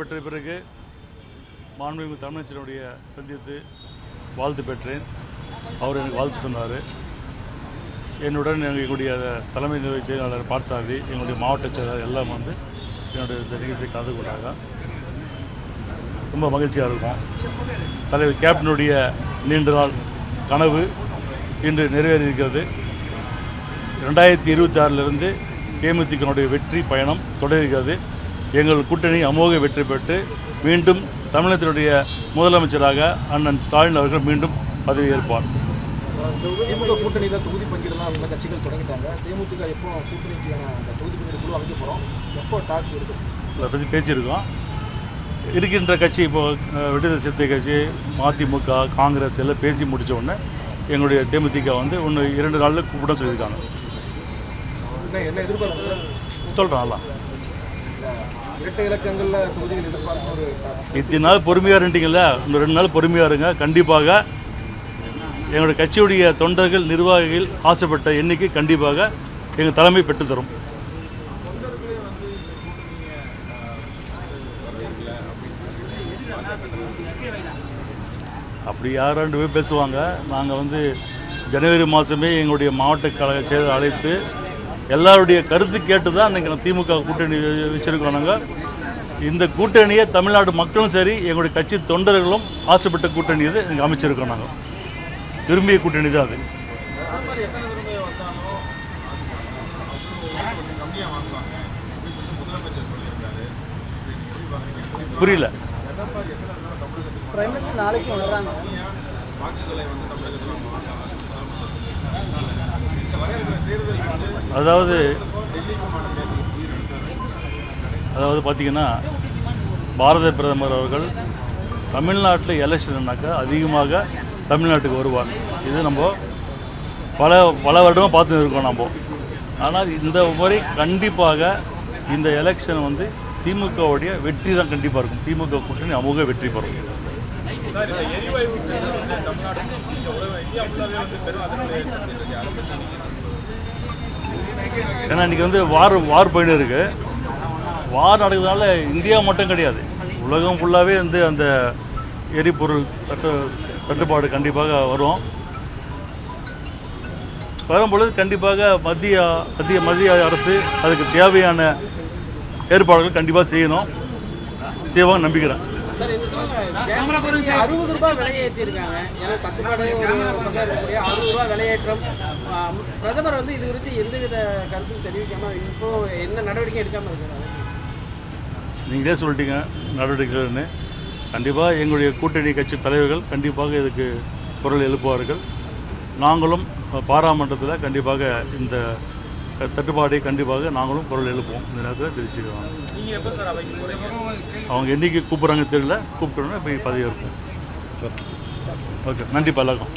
பெற்ற பிறகு மாண்புமிகு தமிழச்சினுடைய சந்தித்து வாழ்த்து பெற்றேன். அவர் எனக்கு வாழ்த்து சொன்னார். என்னுடன் எங்களுடைய தலைமை நிர்வாக செயலாளர் பார்சாரதி, எங்களுடைய மாவட்ட செயலாளர் எல்லாம் வந்து என்னுடைய இந்த நிகழ்ச்சியை கலந்து கொண்டாங்க. ரொம்ப மகிழ்ச்சியாக இருக்கும். தலைவர் கேப்டனுடைய நீண்ட நாள் கனவு இன்று நிறைவேறியிருக்கிறது. 2026 தேமுதிகனுடைய வெற்றி பயணம் தொடர்கிறது. எங்கள் கூட்டணி அமோக வெற்றி பெற்று மீண்டும் தமிழகத்தினுடைய முதலமைச்சராக அண்ணன் ஸ்டாலின் அவர்கள் மீண்டும் பதவியேற்பார். திமுக கூட்டணியில் தொகுதி பங்கீடுலாம் சில கட்சிகள் தொடங்கிட்டாங்க. தேமுதிக எப்போ கூட்டணிக்கான அந்த தொகுதி பங்கீடு குழு அமைக்க போகிறோம், எப்போ டாக் இருக்குது அதை பற்றி பேசியிருக்கோம். இருக்கின்ற கட்சி இப்போது விடுதலை சிறுத்தை கட்சி, மதிமுக, காங்கிரஸ் எல்லாம் பேசி முடித்த உடனே எங்களுடைய தேமுதிக வந்து ஒன்று 2 நாளில் கூப்பிட சொல்லியிருக்காங்க. என்ன எதிர்பார்ப்பு சொல்கிறாங்களா? இரட்டை இலக்கங்களில் தொகுதிகள் எதிர்பார்க்க ஒரு இத்தனை நாள் பொறுமையாக இருந்தீங்கல்ல, இன்னும் 2 நாள் பொறுமையாக இருங்க. கண்டிப்பாக எங்களுடைய கட்சியுடைய தொண்டர்கள், நிர்வாகிகள் ஆசைப்பட்ட எண்ணிக்கை கண்டிப்பாக எங்கள் தலைமை பெற்றுத்தரும். அப்படி யார் 2 பேர் பேசுவாங்க. நாங்கள் வந்து ஜனவரி மாதமே எங்களுடைய மாவட்ட கழக செயலர் அழைத்து எல்லாருடைய கருத்து கேட்டு தான் இன்றைக்கி திமுக கூட்டணி வச்சுருக்கோம். நாங்கள் இந்த கூட்டணியை தமிழ்நாடு மக்களும் சரி, எங்களுடைய கட்சி தொண்டர்களும் ஆசைப்பட்ட கூட்டணி இது இன்றைக்கி அமைச்சிருக்கோம். நாங்கள் விரும்பிய கூட்டணி தான் அது. புரியல. நாளைக்கு வர்றாங்க. அதாவது பார்த்திங்கன்னா, பாரத பிரதமர் அவர்கள் தமிழ்நாட்டில் எலெக்ஷன்னாக்கா அதிகமாக தமிழ்நாட்டுக்கு வருவார். இது நம்ம பல வருடமாக பார்த்துட்டு இருக்கோம் நம்ம. ஆனால் இந்த முறை கண்டிப்பாக இந்த எலெக்ஷன் வந்து திமுகவுடைய வெற்றி தான் கண்டிப்பாக இருக்கும். திமுக கூட்டணி அமோக வெற்றி பெறும். ஏன்னா இன்றைக்கி வந்து வார் போயின்னு இருக்குது. வார் நடக்கிறதுனால இந்தியா மட்டும் கிடையாது, உலகம் ஃபுல்லாகவே வந்து அந்த எரிபொருள் தட்டுப்பாடு கண்டிப்பாக வரும்பொழுது கண்டிப்பாக மத்திய அரசு அதுக்கு தேவையான ஏற்பாடுகள் கண்டிப்பாக செய்வாங்க நம்பிக்கிறேன். 60 ரூபாய் விலை ஏற்றிருக்காங்க. ஏன்னா தட்டுப்பாடு 60 ரூபாய் விலையேற்றம். பிரதமர் வந்து இது குறித்து எந்தவித கருத்தும் தெரிவிக்காமல் இப்போ என்ன நடவடிக்கை எடுக்காமல் இருக்கிறாங்க? நீங்களே சொல்லிட்டீங்க நடவடிக்கைகள்னு. கண்டிப்பாக எங்களுடைய கூட்டணி கட்சி தலைவர்கள் கண்டிப்பாக இதுக்கு குரல் எழுப்புவார்கள். நாங்களும் பாராளுமன்றத்தில் கண்டிப்பாக இந்த தட்டுப்பாடை கண்டிப்பாக நாங்களும் குரல் எழுப்புவோம். இந்த நேரத்தில் தெரிவிச்சுக்கலாம். அவங்க என்றைக்கு கூப்பிட்றாங்க தெரியல, கூப்பிட்டோன்னா போய் பதவி இருப்போம். ஓகே, நன்றி எல்லாருக்கும்.